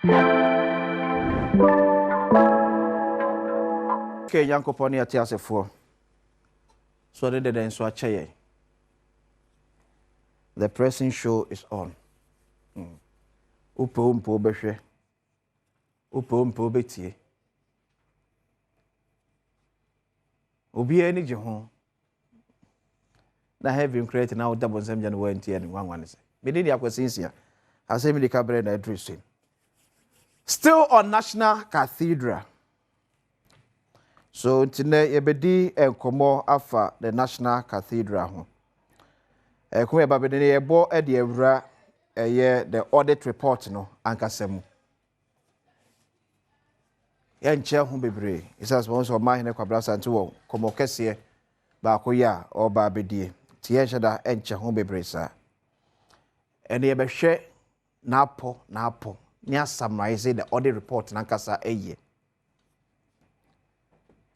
Okay, Yankoponi atiasefo. So they didn't so achaye. The pressing show is on. Upo behwe. Upo betie. Obi ani je ho. Na have him create now double same January and one say. Me did akwasinsia. Asemi de kabre na addressing. Still on National Cathedral. So tonight yebedi enkomo afa the National Cathedral ho. Kuma babede ne yebo e de awura the audit report no ankasemu. Yenche ho bebre. Isa sponsor ma hene kwabra sante wo komo kese ba koya o ba bedie. Tie heda enche ho bebre sa. Ene yebehwe na apo ni summarize the audit report nankasa eye.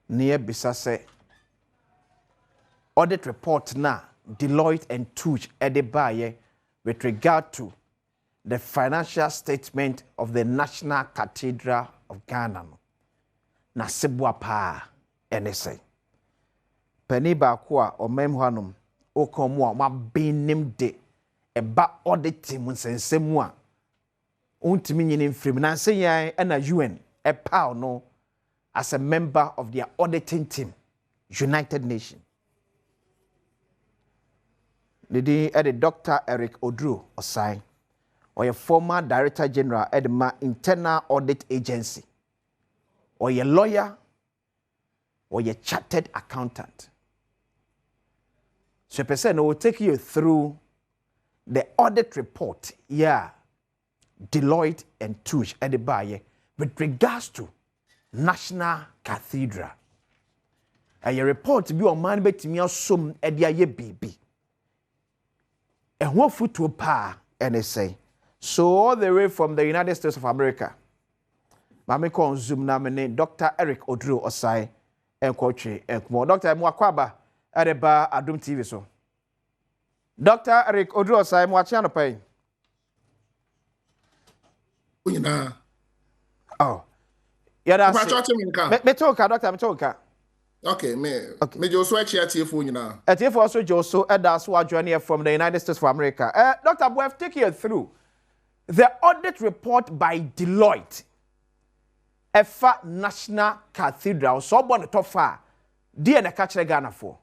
Near Bisase audit report na Deloitte and Touch Edebaye with regard to the financial statement of the National Cathedral of Ghana. Na sebua pa NSA. Penny ba kwa o memhanum o komo ma benim de eba auditing mun sensemu a untimi nyini mfrim na nseyan na UN e pa no as a member of their auditing team, United Nations. The Dr. Eric Odru Osai, or a former Director General at the Internal Audit Agency, or a lawyer, or a chartered accountant. So a person will take you through the audit report, Deloitte and Touch at the Baye, with regards to National Cathedral. A report be on man betimi asom e de aye bibi. E ho futu pa NSA. So all the way from the United States of America. Mame kon zoom na me Dr. Eric Odru Osai enkwotwe enkomo. Dr. Mwakwaba adeba Adom TV so. Dr. Eric Odru Osai mwachi anopai. Oh. Yeah, that's me talk, Doctor, me talk. Okay, me just switch here to phone now. At if also Joso, that's what journey from the United States of America. Doctor, we have taken you through the audit report by Deloitte. Efa National Cathedral. So one top far. Dear na catch Ghana for.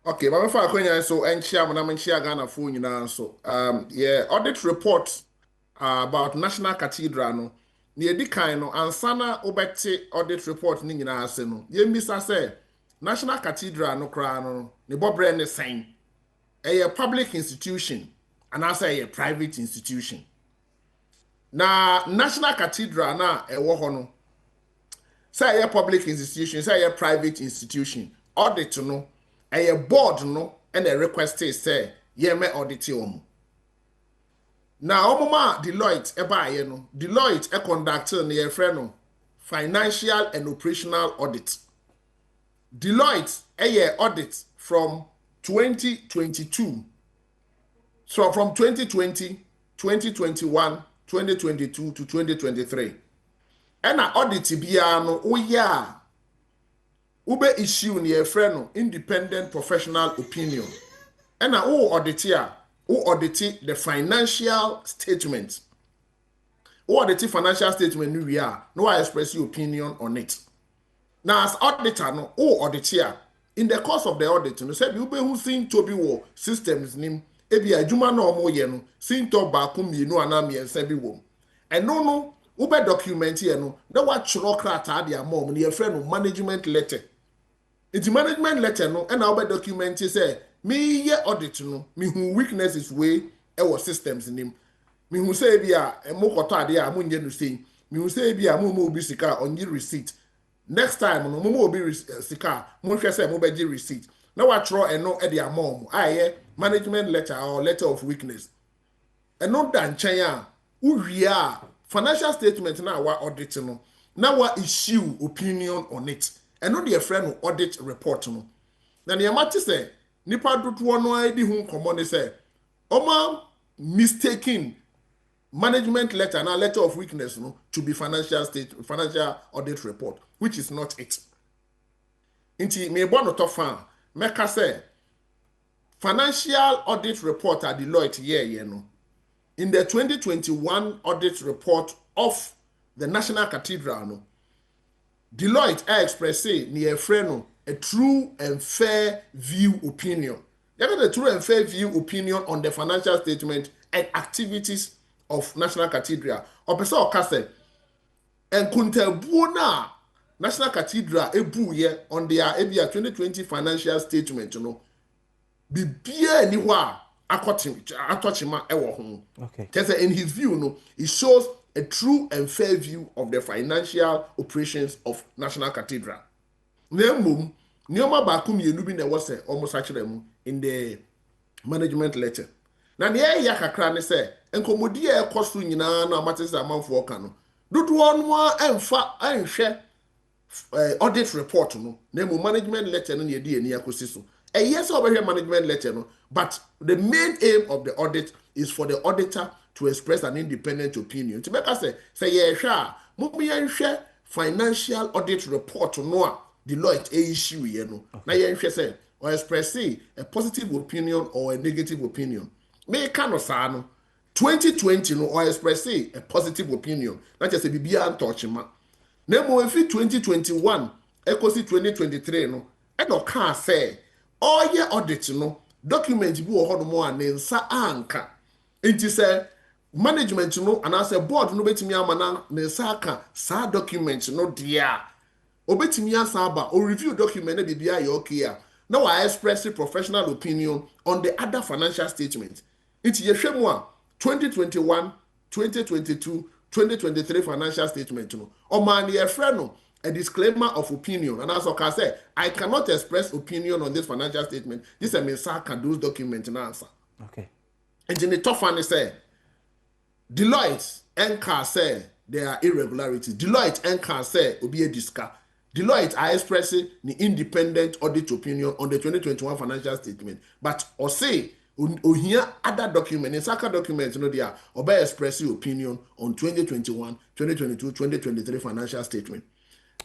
Okay, but before I go so and share Ghana phone now. So audit report about National Cathedral no. Ni edi kan no ansana obekte audit report ni nyina ase no ye misa say National Cathedral no kra no ne bobre ne sen a public institution and also a private institution. Na National Cathedral na ewo ho no say a public institution, say a private institution, audit no a board no and a request say ye me audit omo. Now, Omoma Deloitte eba no Deloitte conducted near friend financial and operational audit. Deloitte audit from 2022. So from 2020, 2021, 2022 to 2023. And an audit biano ube issue near friend independent professional opinion. And a audit here. Who audit the financial statement? Who audit financial statement? We are no I express your opinion on it. Now as auditor, no who audit here in the course of the audit, no say you be who seen to be wo systems name. Ebi ajuma no mo ye no seen to ba kum ye no anam ye se bi wo. And no who be document here no. Na what chro krata dia mom ne friend no management letter. It's management letter no and now be document say. Me ye audit no, me who weaknesses way our systems in him. Me who say be a mokoto ade a munye no say. Me who say be a mo bi sika on your receipt. Next time no mo bi sika, mo hwe say mo be gi receipt. Na wa tro eno e de amom. Aye management letter or letter of weakness. Eno dan chen a uwie a financial statement na wa audit no. Na wa issue opinion on it. Eno de friend no audit report no. Na ne amati say nipa dodoɔ no adi hu nkɔmmɔ ne sɛ ɔma mistaking management letter and a letter of weakness no, to be financial audit report, which is not it. Inti me bono to fan meka say financial audit report at Deloitte no. In the 2021 audit report of the National Cathedral no, Deloitte expressed near friend a true and fair view opinion. You have a true and fair view opinion on the financial statement and activities of National Cathedral. Opesa okase and kuntebuona National Cathedral ebuye on their 2020 financial statement, you know. Bibia ni wa atochima ewo ho. Okay. Because in his view, no, it shows a true and fair view of the financial operations of National Cathedral. Nemum, nioma ba kum yenu bi na wo se almost actually in the management letter. Na ne ya kakra ne se enkomodi e koso nyina na amatese amanfo oka no. Dodo no emfa anhwe audit report no. Nemu management letter no ye di ani akosi so. Yes, over here management letter no, but the main aim of the audit is for the auditor to express an independent opinion. To make us say yeah, sure, mummy financial audit report no Deloitte issue you know. Now yeah, say or express a positive opinion or a negative opinion. May kind of say no 2020 no or express a positive opinion. Not just a bibia and touch ma. Nemo if 2021 equals 2023 no, and no can say. All year audit no document bi wo hodo mo anensa anka enti say management no and as a board no betimi amana nensa aka sa document no dia obetimi asaba or review document na bibia ya okay a na wa express professional opinion on the other financial statements enti ye hwemu a 2021 2022 2023 financial statement no o man ye frɛ no a disclaimer of opinion, and as I say, I cannot express opinion on this financial statement. This is a can those documents and answer. Okay. And in the top one, they say Deloitte and say there are irregularities. Deloitte and say obi a disca. Deloitte are expressing the independent audit opinion on the 2021 financial statement, but or say or here other document, in Saka documents, you know, they are or by expressing opinion on 2021, 2022, 2023 financial statement.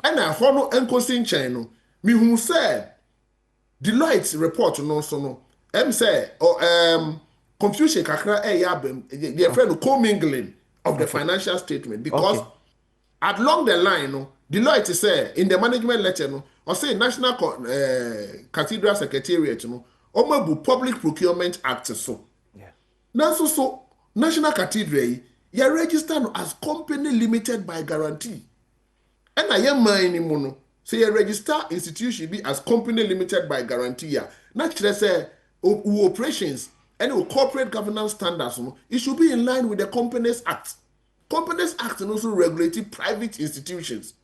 And I follow encouraging channel. Me who say Deloitte's report no so no. Say confusion kakra yabem. Their friend commingling of the financial statement because along the line no Deloitte say in the management letter no or say National Cathedral Secretariat no omabu Public Procurement Act so. Yeah. Now so National Cathedral you register as company limited by guarantee. And I am mine mono. Say a register institution be as company limited by guarantee. Naturally say operations and corporate governance standards. It should be in line with the Companies Act. Companies Act and also regulating private institutions.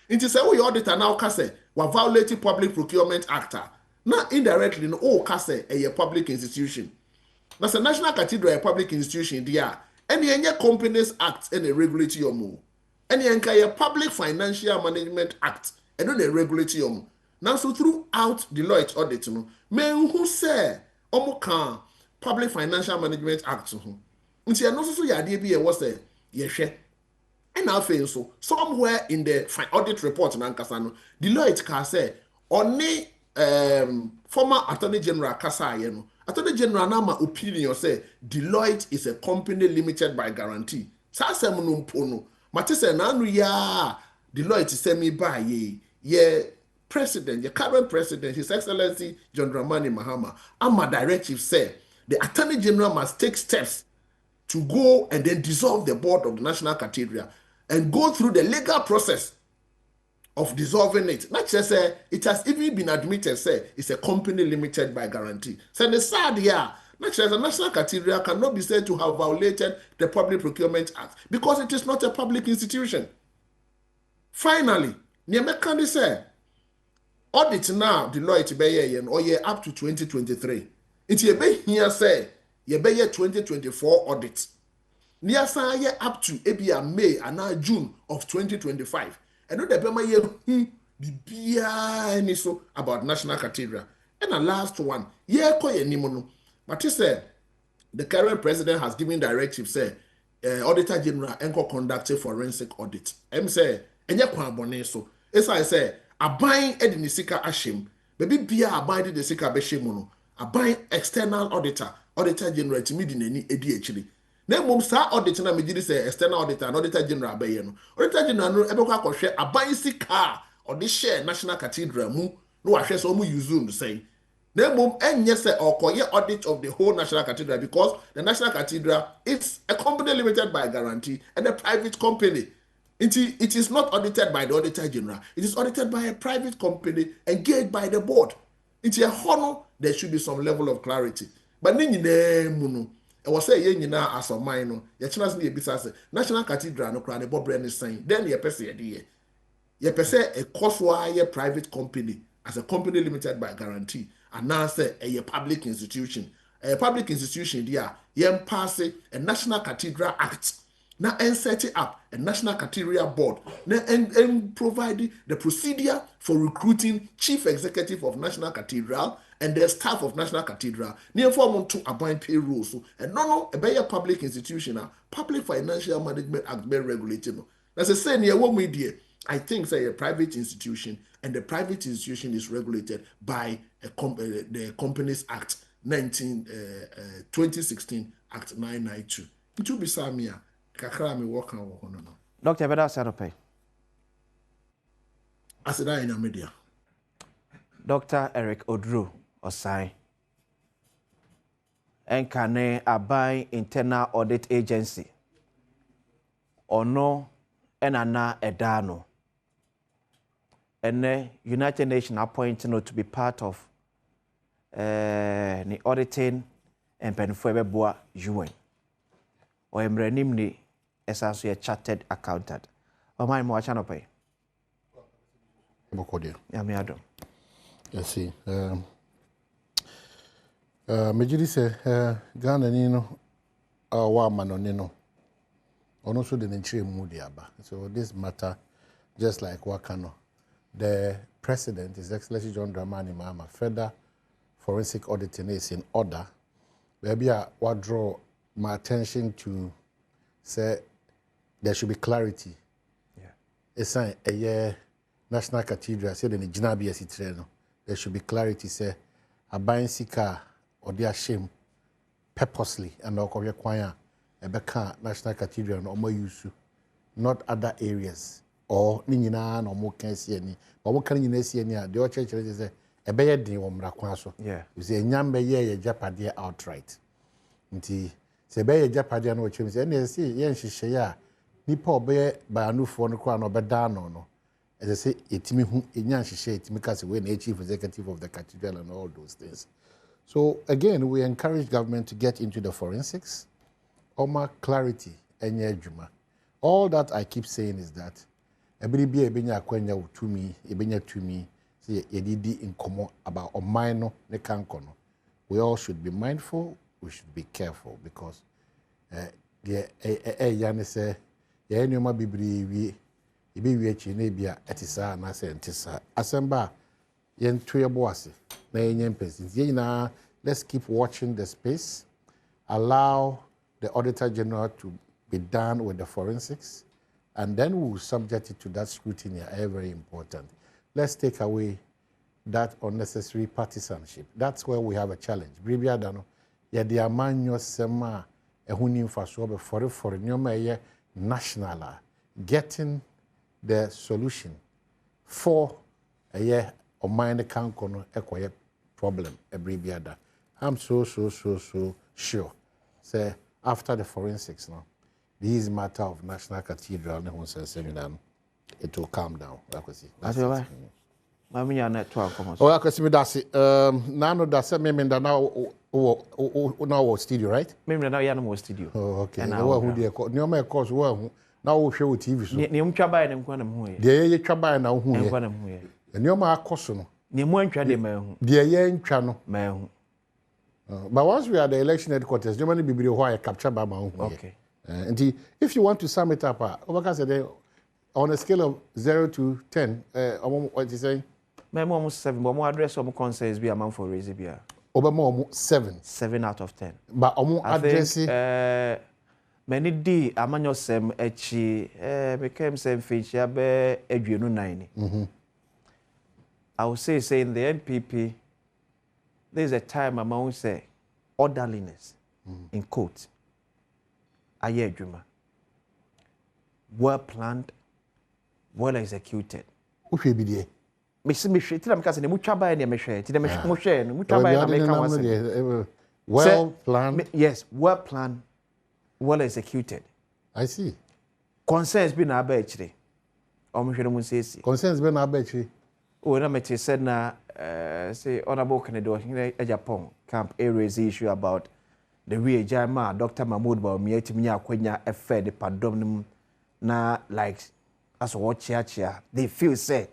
It is a way auditor now say we violating Public Procurement Act. Not indirectly no all say a public institution. That's a National Cathedral a public institution there. And the Companies Act and a regulatory move. And the entire Public Financial Management Act and then the regulatory now so throughout Deloitte audit no men who say omo Public Financial Management Act ho nti no so ya de bi e was say ye hwe and now feel so somewhere in the audit report na nkasa no Deloitte ka say oni former Attorney General kasa ye no Attorney General na ma opinion say Deloitte is a company limited by guarantee sa asem no mpo no Matisse nanu ya Deloitte semi ba ye president, the current president, His Excellency John Dramani Mahama, my directive said the Attorney General must take steps to go and then dissolve the board of the National Cathedral and go through the legal process of dissolving it. Not just say it has even been admitted, say it's a company limited by guarantee. So the sad here. Naturally, the National Cathedral cannot be said to have violated the Public Procurement Act because it is not a public institution. Finally, Niamekandi said, audit now, Deloitte be or year up to 2023. It's a be here say, ye be 2024 audit. Near say up to Abia May and now June of 2025. And no the Bema ye be so about National Cathedral. And the last one, ye koye nimono. But he said, the current president has given directive, say, auditor general enko conduct forensic audit. Say enye kwa bone so. Esa say aban edi ni sika ahyem. Baby bia aban de sika be hyem no. Aban external auditor general timi di nani edi akiri. Na mom sa audit na megidi say external auditor and auditor general be ye no. Auditor general no ebe kwa kohwe aban sika or the share national cathedral mu no ahwe so mu use no say. Na mom enye say okoye audit of the whole national cathedral because the national cathedral is a company limited by guarantee and a private company. It is not audited by the auditor general. It is audited by a private company engaged by the board. It's a honor. There should be some level of clarity. But then you was say ye nyina as of mine no. Ye chance na ebisa say national cathedral no kra ne bobre ne saying. Then ye pese ye dey. Ye pese a cost private company as a company limited by guarantee. And now say a public institution. A public institution there ye pass a National Cathedral Act. Now and set it up a National Cathedral Board. Now and provide the procedure for recruiting chief executive of National Cathedral and the staff of National Cathedral. Near form to abide payroll. So and no a public institution, Public Financial Management Act be regulated. That's a say near one media. I think say a private institution, and the private institution is regulated by the Companies Act 2016 Act 992. It will be Samia. Kakra me work on no. Dr. Beda Sarope. I said that in the media. Dr. Eric Odru Osai. Enkane Abai Internal Audit Agency. Ono enana edano. And United Nations appointing to be part of the auditing and Penfuebeboa UN. Or Emrenim as a chartered accountant. Or my more channel pay. Adom. Yes, see. Majidi say, Ghana Nino, our Manonino. And also the Nentre Mudiaba. So this matter, just like Wakano, the president, His Excellency John Dramani Mahama, further forensic auditing is in order. Maybe I would draw my attention to say there should be clarity. Yeah. It's a year National Cathedral, say the Jinabi Asitreno. There should be clarity, say a buying sika or their shame purposely and not require a Beka National Cathedral no more use, not other areas or Nina no more can see any. But what can you see any? The old church is a bear day or Mrakwaso. Yeah. You say Nyambe ye Japadia outright. Nti se be Japadia no chim say any see yen shishaya nipa be by anu for no kwa no beda no. As I say etimi hu enyan shishe etimi ka se we na chief executive of the cathedral and all those things. So again, we encourage government to get into the forensics. Oma clarity enye adwuma. All that I keep saying is that every be ebenya akwanya utumi ebenya tumi say yedidi inkomo about omaino ne kankono. We all should be mindful, we should be careful because the yani say ye nyoma bibiri wi ibe wi achi na bia etisa na say entisa asemba yen toyebo ase na yenye mpesi nyina. Let's keep watching the space, allow the Auditor General to be done with the forensics, and then we'll subject it to that scrutiny. Very important. Let's take away that unnecessary partisanship. That's where we have a challenge. Bribia dano, ya di amanyo sema ehuni infrastructure for nyoma national getting the solution for a year of mind kankono ekoye problem a bribia. I'm so sure. Say after the forensics now, this matter of National Cathedral, it will calm down. That's it. Mami ya network come. Oh, I can see me that's it. Now that's it. Maybe now studio, right? Maybe now you no studio. Oh, okay. Now who dey call? New course who now we show TV so. Ni mtwaba ya nkwa na mu ye. Dey ye twaba na hu ye. Nkwa na mu ye. New akoso no. Ni mu antwa de ma hu. Dey ye ntwa no. Ma hu. But once we are the election headquarters, Germany be why I capture by my own. Okay. And if you want to sum it up, on a scale of 0 to 10, what you say? My mom was 7, but my address some concerns be a man for raise be a. Obama 7. 7 out of 10. But address many di amanyo sem echi became sem feature be edwenu nine. I would say in the NPP there's a time I won't say orderliness in quotes. Aye adwuma. Well planned, well executed. Uhwe bidie. Me hwe ti na meka se ne mutwa ba na me hwe ti na me hwe no mutwa ba na meka wase. Well planned. Yes, well planned, well executed. I see. Concerns be na aba akire. Omhwe no musesi. Concerns be na aba akire. O na me te said na say honorable Kennedy in Japan camp raise issue about the way Jama Dr. Mahmoud Bawumia timinya akwanya efe de padom na like as what chia they feel say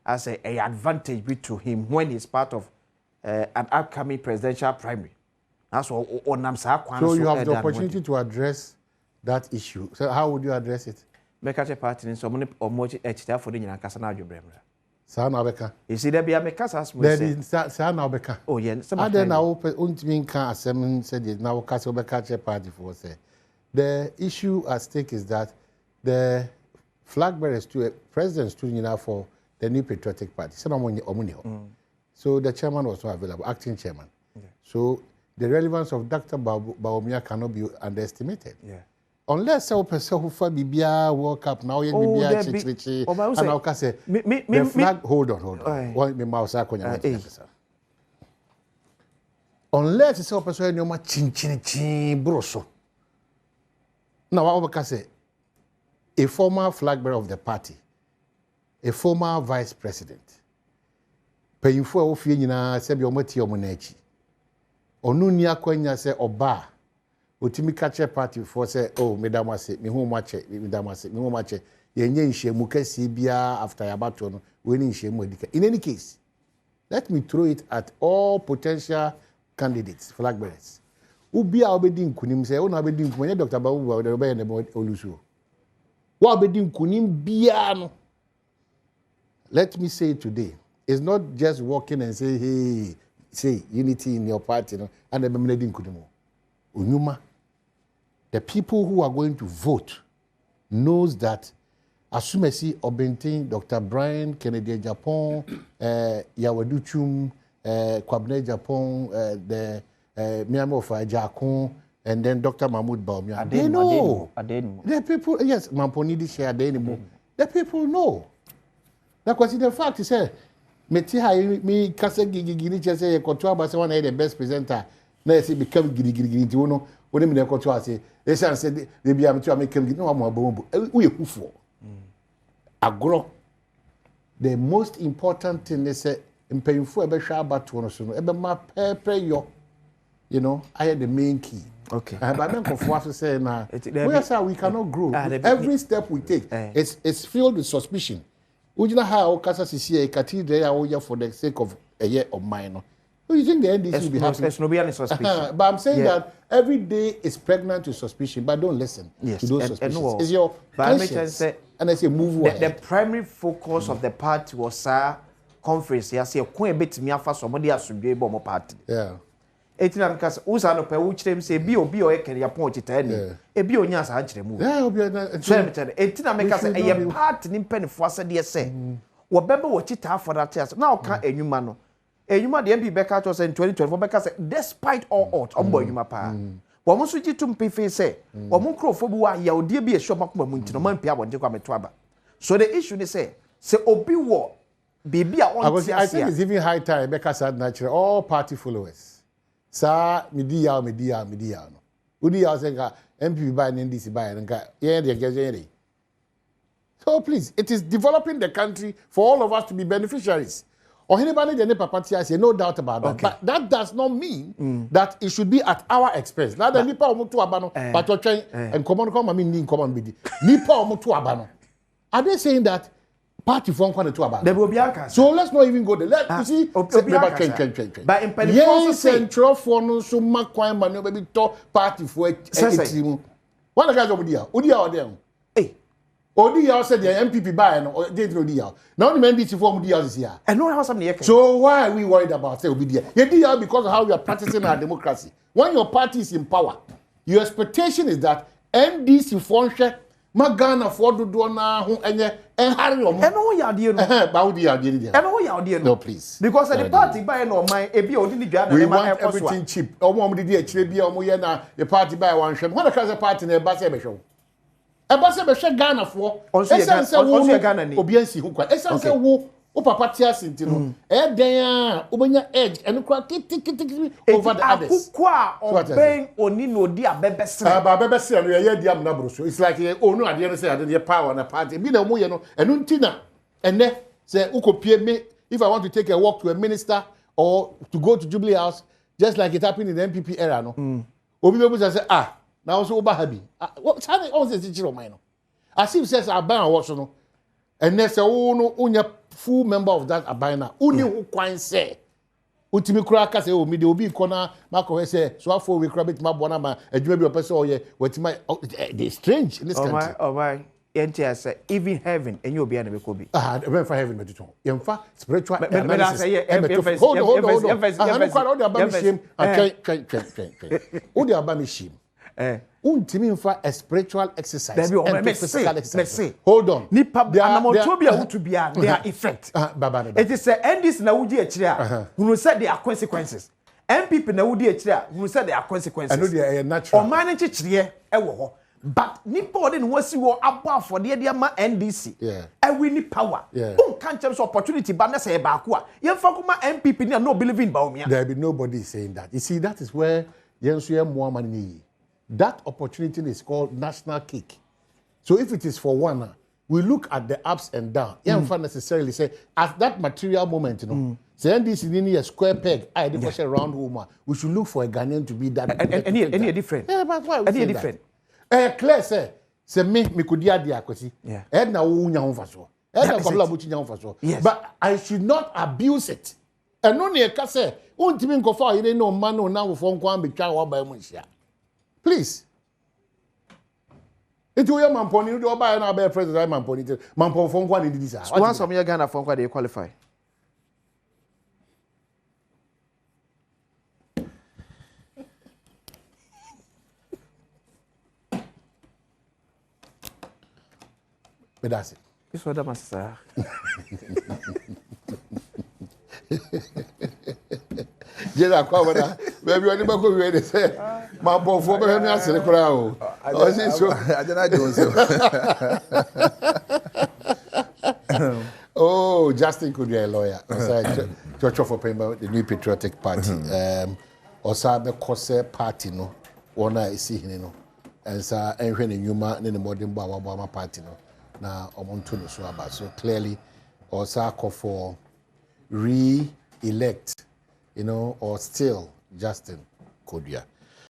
as a advantage be to him when he's part of an upcoming presidential primary. That's what onam sa kwan. So you have the opportunity to address that issue. So how would you address it? Make a party so many or more echita for the nyakasa na adwobremra. Saa na obeka. You see there be a mekasa as we say. Saa na obeka. Oh yeah, some and then now untimi nka asem said it now kasa obeka che party for say. The issue at stake is that the flag bearers to presidents to nyina for the New Patriotic Party. So the chairman was not available, acting chairman. Yeah. So the relevance of Dr. Bawumia cannot be underestimated. Yeah. Unless a person who for Bibia World Cup now, and I'll say, the flag, hold on. One me mouse unless it's a person who chin broso. Now, I will say, a former flag bearer of the party, a former vice president, paying for a few years, Sebi Omoti Omonechi, Onunia Kwenya say Oba, Utimi Kache party for say, oh, Madam say, me home watch it, Madam say, me home watch it, Yen she Mukesi Bia after Yabaton, winning she Modika. In any case, let me throw it at all potential candidates, flag bearers. Ubia obedin kunim say, oh, no, obedin kunim, Dr. Babu, the Obey and the Olusu. What obedin kunim biano? Let me say today, it's not just walking and say, hey, say unity in your party, and the Memledin Kudumo. Unyuma, the people who are going to vote knows that Asumesi Obentin, Dr. Brian Kennedy Japan, Yawaduchum, Kwabne Japan, the Miami of Jakon, and then Dr. Mahmoud Bawumia. They know. The people, yes, Mamponidi share the anymore. The people know. Now, consider the fact is, me kase gigi chese ye kotoa ba se one the best presenter. Na say become gigi ti wono. Woni me kotoa say. They say they be am to make him no am abombo. We kufo. Agro. The most important thing is say mpayinfo e be hwa abato no so no. E be ma pepe yo. You know, I had the main key. Okay. But then for say na we cannot grow. Every step we take, it's filled with suspicion. Ujina how Kasa Sisi a cathedral for the sake of a year of mine. Do you think the NDC will be happy? There's no suspicion. But I'm saying that every day is pregnant to suspicion, but don't listen to those suspicions. It's your conscience. And I say move the primary focus of the party was conference. I say, "Kwen bet me afa somebody has to be able party." Yeah. Etina nkas usa no pe wo kirem se bi obi o yekere ya pon chita ni e bi onya sa kirem wo so etina meka se e part ni mpanifo asede se wo bebe wo chita afora tia na o ka enwuma no enwuma de MP beka to se 2024 beka se despite all odds ombo enwuma pa wo mo so gitum pefe se wo mo krofo bi wa ya odie bi e show makoma mu ntino man pia bonde kwa meto aba so the issue ni se obi wo bibi a on tia I think it's even high time beka said natural all party followers. Sa media no. Udi ya senga MP by NDC by nka ye. So please, it is developing the country for all of us to be beneficiaries. Or anybody the papa say no doubt about that. Okay. But that does not mean that it should be at our expense. Now the nipa omo to abano but and come I mean common bidi. Nipa omo to abano. Are they saying that party phone to about. So let's not even go there. You see, but in Pentecost, central phone so makwan manu baby to party for team. What the guys over there? Odia or them? Hey, Odia said the MPP buy no didn't Odia. Now the NDC form Odia is here. And no how something. So why are we worried about say Odia? Odia because of how we are practicing our democracy. When your party is in power, your expectation is that NDC fonhwe magana for dodo na ho enye enhare omo eno ho yade no ba wo di yade dia eno ho yade no please because the party buy no man ebi odi ni dua na we ma want everything cheap omo di akire bia omo ye na the party buy wan hwem when the cause party na e ba se be hwe e ba se be hwe Ghana for onso Ghana ni obi ansi ho kwa esanse wo o papa tia sinti no e den a obenya edge eno kwa kiti over the others akukwa oben oni no di abebesere ba abebesere no ye di am na broso it's like onu ade no say ade the power na party bi na mo ye no eno ntina ene say ukopie me if I want to take a walk to a minister or to go to Jubilee House just like it happened in the MPP era no obi be say na also oba habi what say chiro man no as if says aban wo so no ene say wo no unya full member of that abina uni who kwan say utimi kura ka say o mi de obi kona mako say so afọ we kura bit ma bona ma adwuma bi opese o ye wetima they strange in this country oh my yenti say even heaven enye obi na be ko bi even for heaven metuton yemfa spiritual analysis hold on odi abami shim untimi mfa a spiritual exercise and physical exercise hold on nipa anamotobia utubia their effect it is say endis na wudi akire a who said there are consequences MPP na wudi akire a who said there are consequences and no dey natural o man nchikire e wo ho but nipa ode no wasi wo abo afode de ma NDC we need power who can chance opportunity but na say ba ko a yemfa kuma MPP ni no believe in baumia there be nobody saying that you see that is where yenso ye mo amani that opportunity is called national cake. So if it is for one, we look at the ups and downs. You don't necessarily say at that material moment, you know. Say this is a square peg. I did a round woman. We should look for a Ghanaian to be that. Any different? Yeah, but why? Any different? Claire say me could dia akwesi. Na wo nya ho faso. Na kwabla buchi nya ho faso. But I should not abuse it. And no ne ka say, untimi nkofa ire no man no na wo fo nkwa betwa wo ba mu hia. Please. It will your mamponi do buy na be president mamponi. Mampon for nkwa dey this. Once some year Ghana for nkwa dey qualify. But that's it. This what that sir. Jela kwa bana baby oni ba ko wi dey say ma bo fo be me asere kura o o si so Ajana Jones. oh Justin could be a lawyer church for payment the New Patriotic Party osa be kose party no wona isi hini no ensa enhwe ne nyuma ne modern bo awabo party no na omonto no so aba so clearly osa call for re-elect, you know, or still Justin Kodua.